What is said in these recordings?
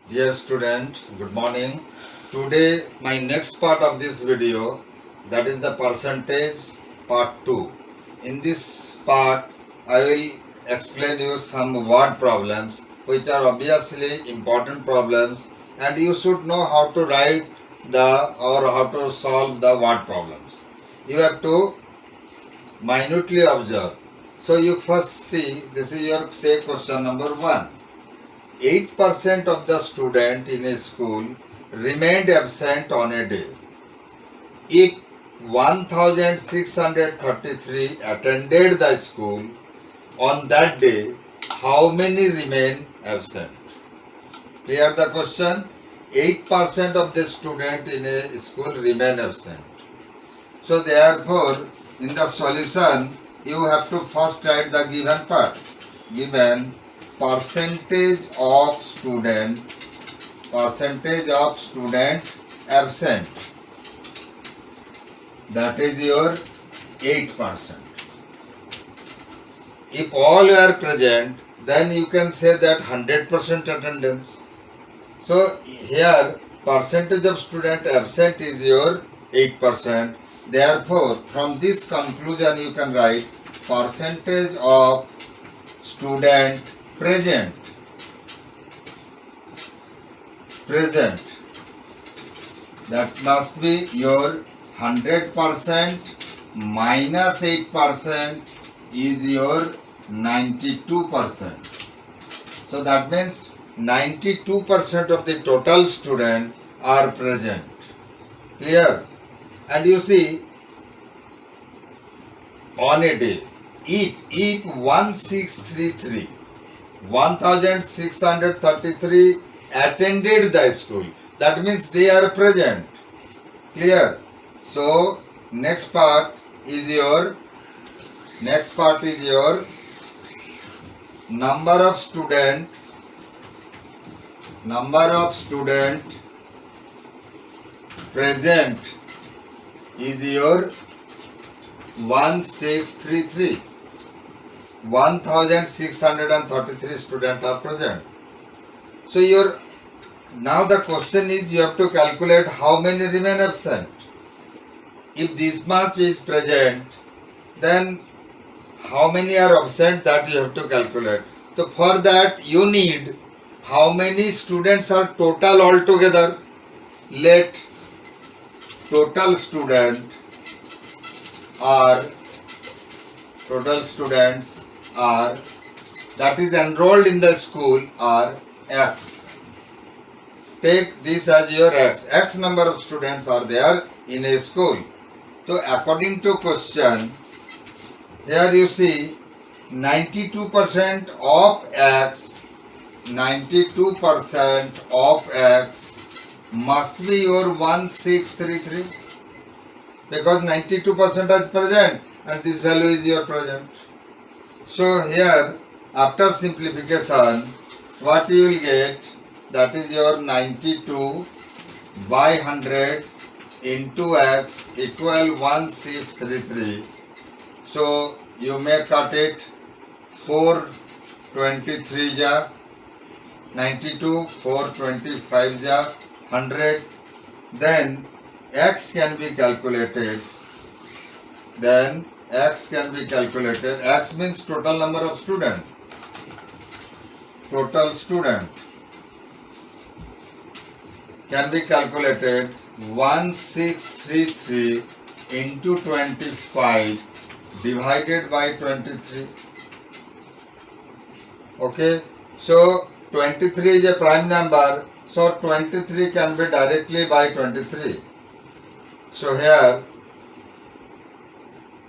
Dear student, good morning. Today my next part of this video, that is the percentage part 2. In this part I will explain you some word problems which are obviously important problems, and you should know how to write how to solve the word problems. You have to minutely observe. So you first see, this is your say question number 1. 8% of the student in a school remained absent on a day. If 1633 attended the school on that day, how many remain absent? Clear the question? 8% of the student in a school remain absent. So therefore, in the solution, you have to first write the given part. Given percentage of student absent, that is your 8%. If all are present, then you can say that 100% attendance. So here percentage of student absent is your 8%. Therefore, from this conclusion you can write percentage of student present, that must be your 100% minus 8% is your 92%. So that means 92% of the total student are present. Clear? And you see, on a day, if 1633 attended the school, that means they are present. Clear? So next part is your number of student present is your 1633. 1633 students are present. So now the question is, you have to calculate how many remain absent. If this much is present, then how many are absent, that you have to calculate. So for that you need how many students are total altogether. Let total students are that is enrolled in the school are X. Take this as your X number of students are there in a school. So according to question, here you see 92% of X must be your 1633, because 92% is present and this value is your present. So here after simplification, what you will get, that is your 92 by 100 into X equal 1633. So you may cut it 423 ja 92, 425 ja 100. Then X can be calculated. X means total number of student. Total student can be calculated 1633 into 25 divided by 23. Okay, so 23 is a prime number, so 23 can be directly by 23. So here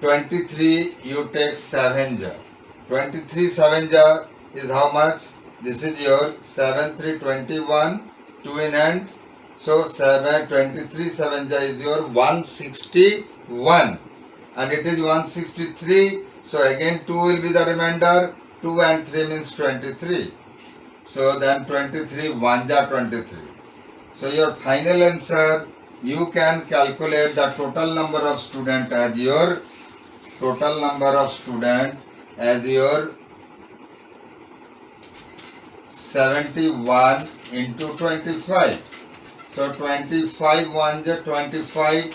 23 you take 7 ja. 23 7 ja is how much? This is your 7 3 21, 2 in hand. So 23 7 ja is your 161, and it is 163. So again 2 will be the remainder. 2 and 3 means 23. So then 23 1 ja 23. So your final answer, you can calculate the total number of student as your 71 into 25. So 25 ones are 25,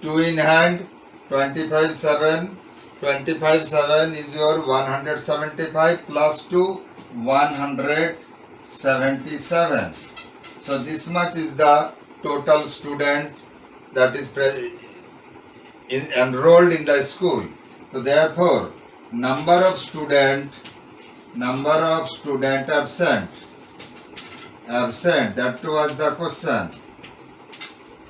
2 in hand, 25 7. 25 7 is your 175 plus 2, 177. So this much is the total student that is enrolled in the school. So therefore, number of student absent, that was the question,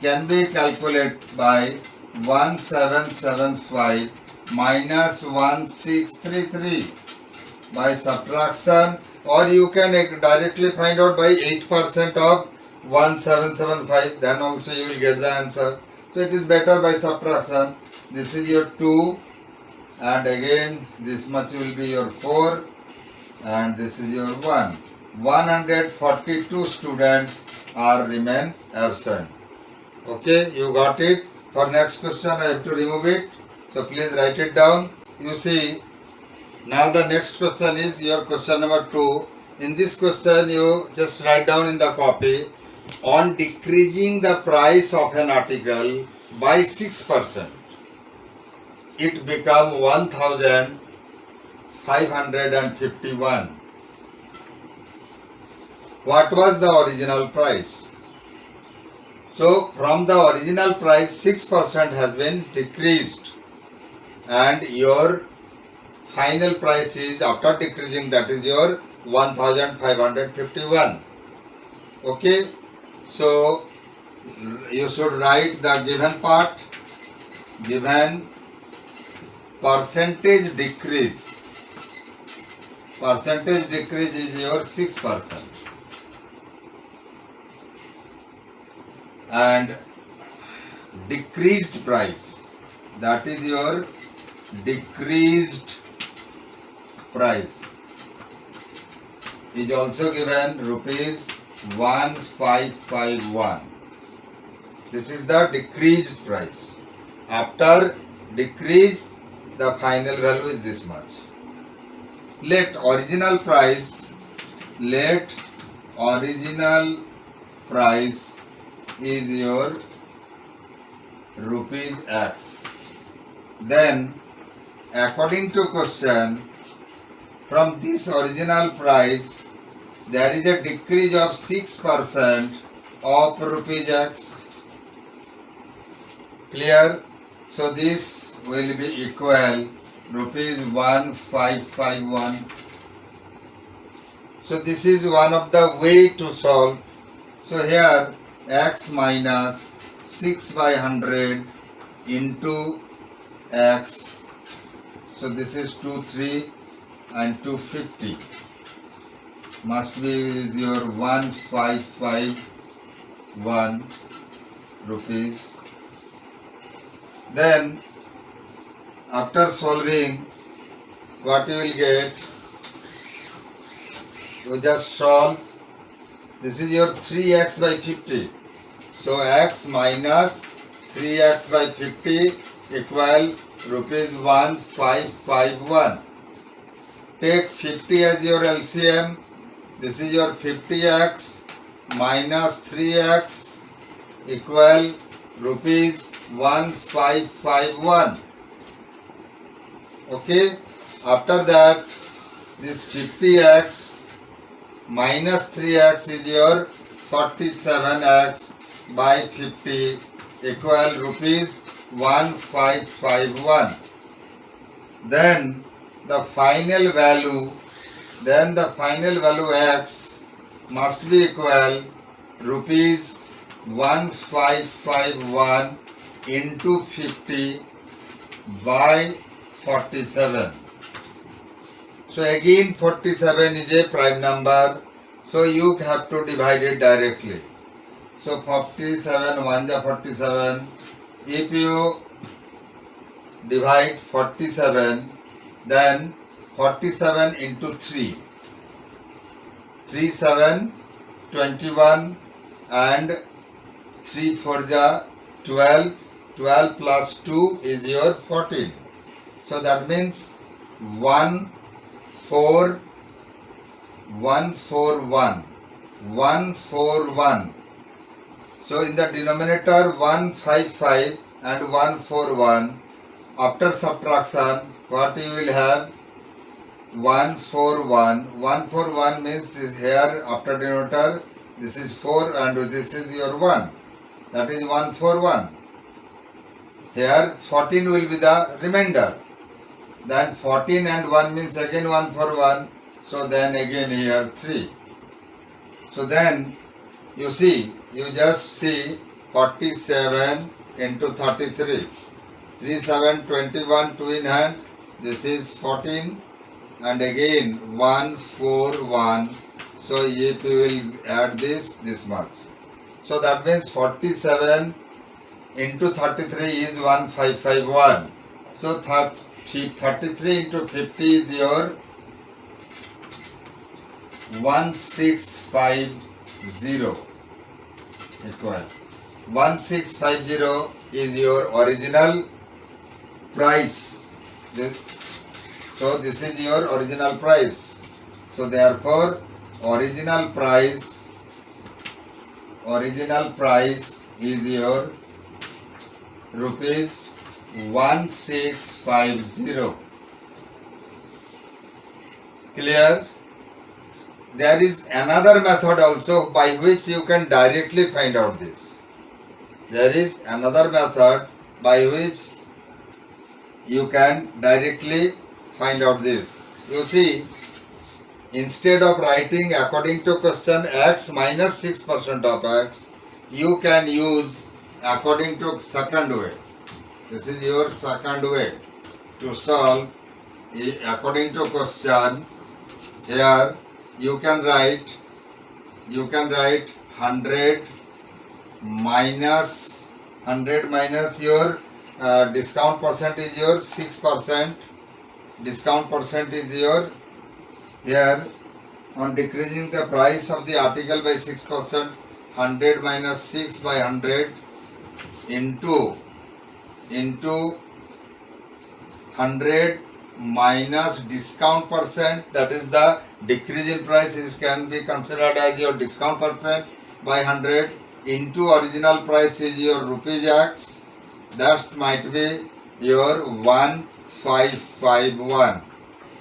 can be calculated by 1775 minus 1633 by subtraction, or you can directly find out by 8% of 1775, then also you will get the answer. So it is better by subtraction. This is your 2, and again this much will be your 4, and this is your 1. 142 students are remain absent. Okay, you got it. For next question I have to remove it, so please write it down. You see, now the next question is your question number 2. In this question you just write down in the copy, on decreasing the price of an article by 6%, it become 1551. What was the original price? So from the original price 6% has been decreased, and your final price is after decreasing, that is your 1551. Okay, so you should write the given part, given percentage decrease is your 6%, and decreased price, that is your decreased price, is also given rupees 1551. This is the decreased price. After decrease, the final value is this much. Let original price is your rupees X. Then according to question, from this original price there is a decrease of 6% of rupees X. Clear? So this will be equal rupees 1551. So this is one of the way to solve. So here X minus 6 by 100 into X. So this is 23 and 250. Must be is your 1551 rupees. Then after solving, what you will get, you just solve. This is your 3x by 50. So x minus 3x by 50 equal rupees 1551. Take 50 as your LCM. This is your 50x minus 3x equal rupees 1551. Okay. After that, this 50x minus 3x is your 47x by 50 equal rupees 1551. Then the final value x must be equal rupees 1551 into 50 by 47. So again 47 is a prime number, so you have to divide it directly. So 47 1 is 47. If you divide 47, then 47 into 3, 3 7 21, and 3 4 ja 12, 12 plus 2 is your 14. So that means 141 141. So in the denominator 155 and 141, after subtraction, what you will have? 141. 141 means is here after denominator, this is 4 and this is your 1. That is 141. Here 14 will be the remainder. Then 14 and 1 means again 141. So then again here 3. So then you see, you just see 47 into 33. 3, 7, 21, 2 in hand. This is 14 and again 141. So if you will add this much. So that means 47 into 33 is 1551. So 33 into 50 is your 1650 equal. 1650 is your original price. So this is your original price. So therefore original price is your rupees 1650. Clear? There is another method also by which you can directly find out this. There is another method by which you can directly find out this. You see, instead of writing according to question x minus 6% of x, you can use according to second way. This is your second way to solve according to question. Here you can write 100 minus your discount percent is your 6%. Discount percent is your, here on decreasing the price of the article by 6%, 100 minus 6 by 100 into 100 minus discount percent, that is the decrease in price, it can be considered as your discount percent, by 100 into original price is your rupees x, that might be your 1551.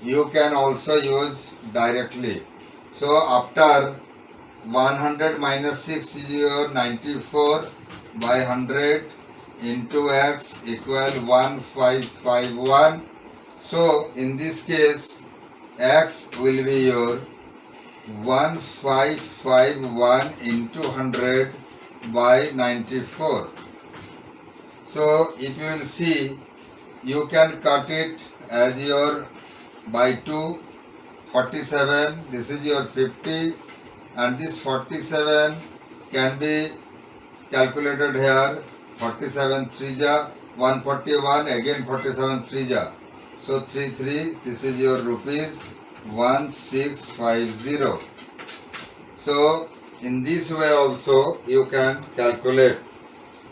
You can also use directly. So after 100 minus 6 is your 94 by 100 into x equal 1551. So in this case x will be your 1551 into 100 by 94. So if you will see, you can cut it as your by 2, 47, this is your 50, and this 47 can be calculated here. 47 3 ja 141, again 47 3 ja, so 3 3, this is your rupees 1650. So in this way also you can calculate.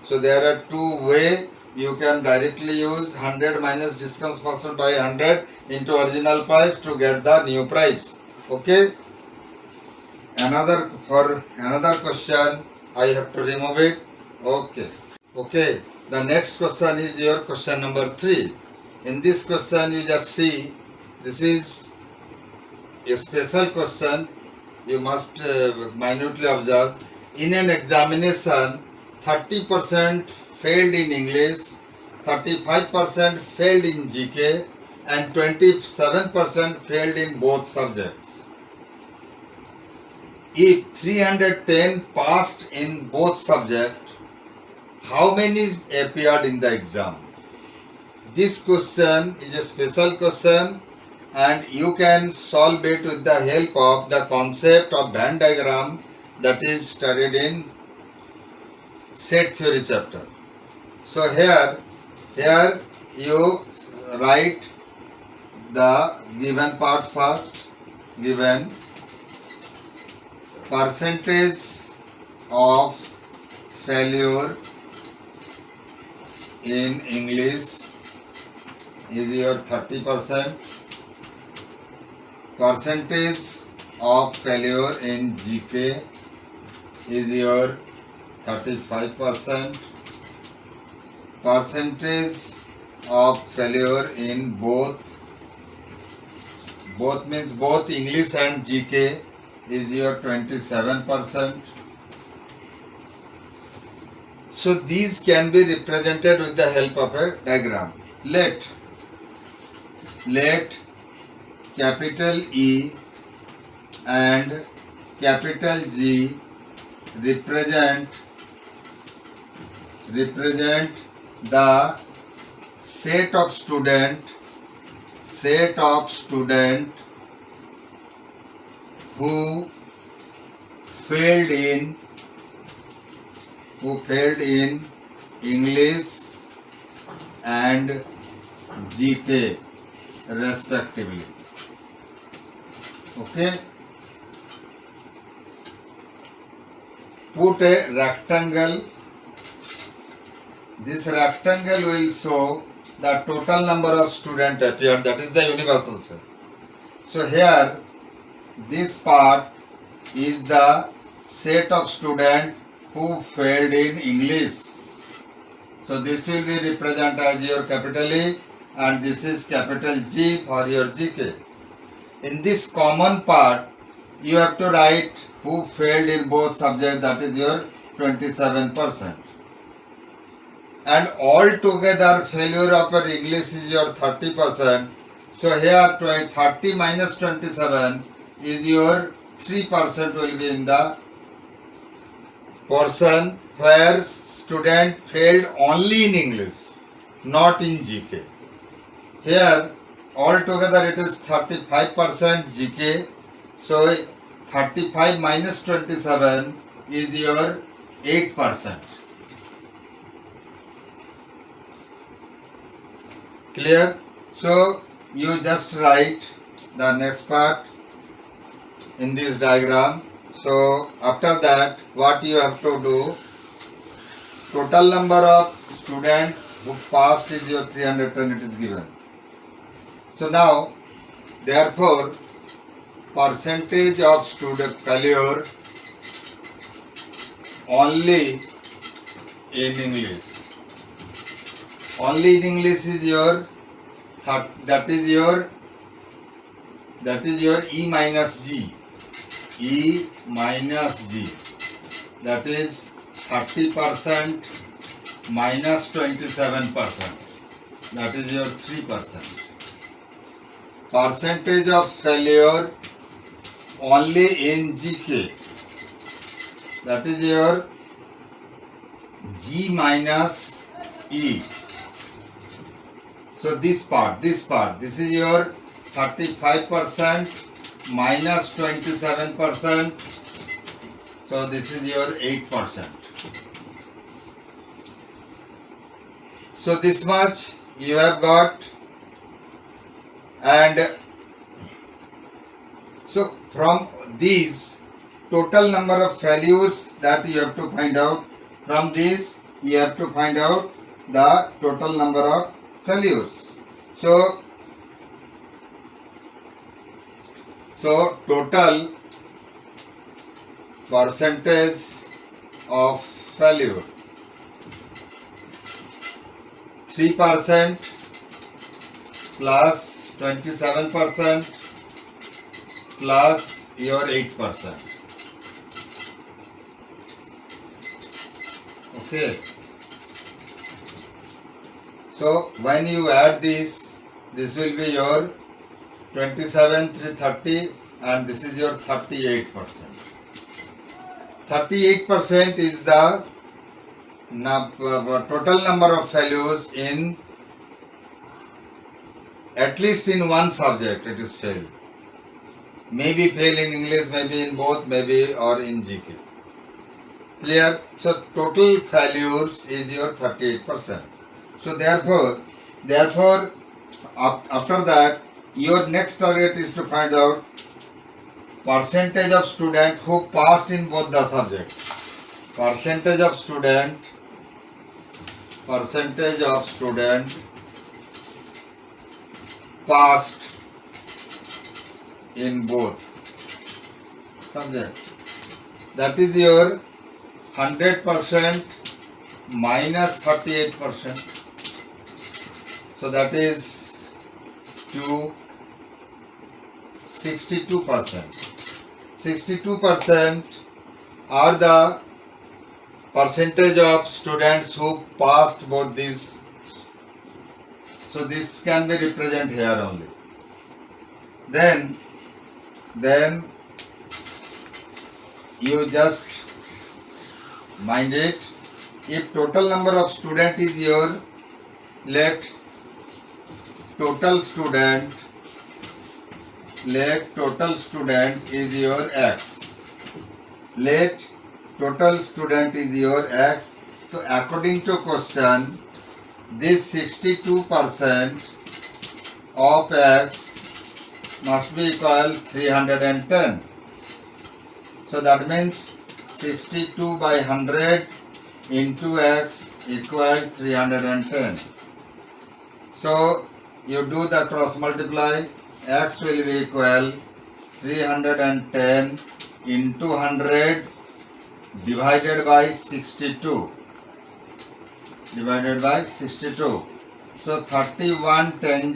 So there are two ways. You can directly use 100 minus discount percent by 100 into original price to get the new price. Okay. For another question I have to remove it. Okay. The next question is your question number 3. In this question you just see, this is a special question. You must minutely observe. In an examination, 30% failed in English, 35% failed in GK, and 27% failed in both subjects. If 310 passed in both subjects, how many appeared in the exam? This question is a special question and you can solve it with the help of the concept of Venn diagram that is studied in set theory chapter. So here you write the given part first. Given percentage of failure in English is your 30%. Percentage of failure in GK is your 35%. Percentage of failure in both means both English and GK is your 27%. So these can be represented with the help of a diagram. Let capital E and capital G represent the set of student who failed in English and GK respectively. Okay. Put a rectangle. This rectangle will show the total number of students appeared, that is the universal set. So here this part is the set of students who failed in English. So this will be represented as your capital E and this is capital G for your GK. In this common part you have to write who failed in both subjects, that is your 27%. And altogether failure of your English is your 30%. So here 30 minus 27 is your 3% will be in the portion where student failed only in English, not in GK. Here altogether it is 35% GK. So 35 minus 27 is your 8%. Clear? So you just write the next part in this diagram. So after that what you have to do, total number of students who passed is your 310, it is given. So now therefore percentage of student failure only in English. Only in English is your that is your E minus G. E minus G, that is 30% minus 27%, that is your 3%. Percentage of failure only in GK, that is your G minus E. So this part, this is your 35% minus 27%. So this is your 8%. So this much you have got, and so from these total number of failures that you have to find out, from this you have to find out the total number of failures. So total percentage of failure 3% plus 27% plus your 8%. Okay. So when you add this will be your 27, 330, and this is your 38%. 38% is the total number of failures in at least in one subject it is failed. Maybe fail in English, maybe in both, maybe or in GK. Clear? So total failures is your 38%. So therefore after that your next target is to find out percentage of student who passed in both the subject. Percentage of student passed in both subject. That is your 100% minus 38%. So that is to 62%. 62% are the percentage of students who passed both these. So this can be represented here only. Then you just mind it. If total number of student is your, let total student is your x. Let total student is your x. So according to question, this 62% of x must be equal 310. So that means 62 by 100 into x equal 310. So you do the cross multiply, x will be equal 310 into 100 divided by 62. So 31 10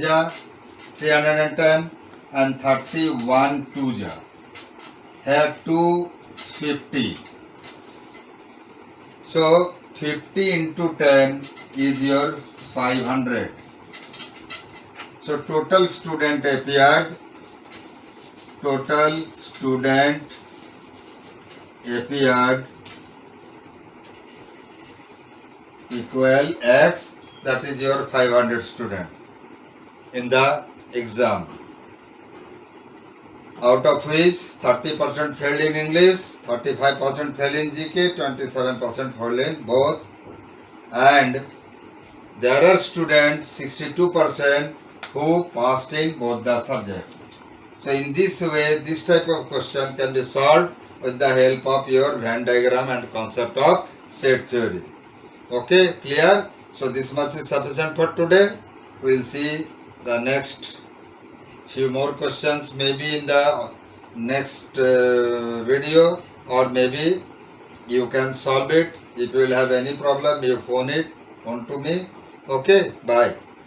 310 and 31 2 here 250. So 50 into 10 is your 500. So total student appeared equal x, that is your 500 student in the exam, out of which 30% failed in English, 35% failed in GK, 27% failed in both, and there are students 62% who passed in both the subjects. So in this way, this type of question can be solved with the help of your Venn diagram and concept of set theory. Okay, clear? So this much is sufficient for today. We will see the next few more questions maybe in the next video, or maybe you can solve it. If you will have any problem, you phone to me. Okay, bye.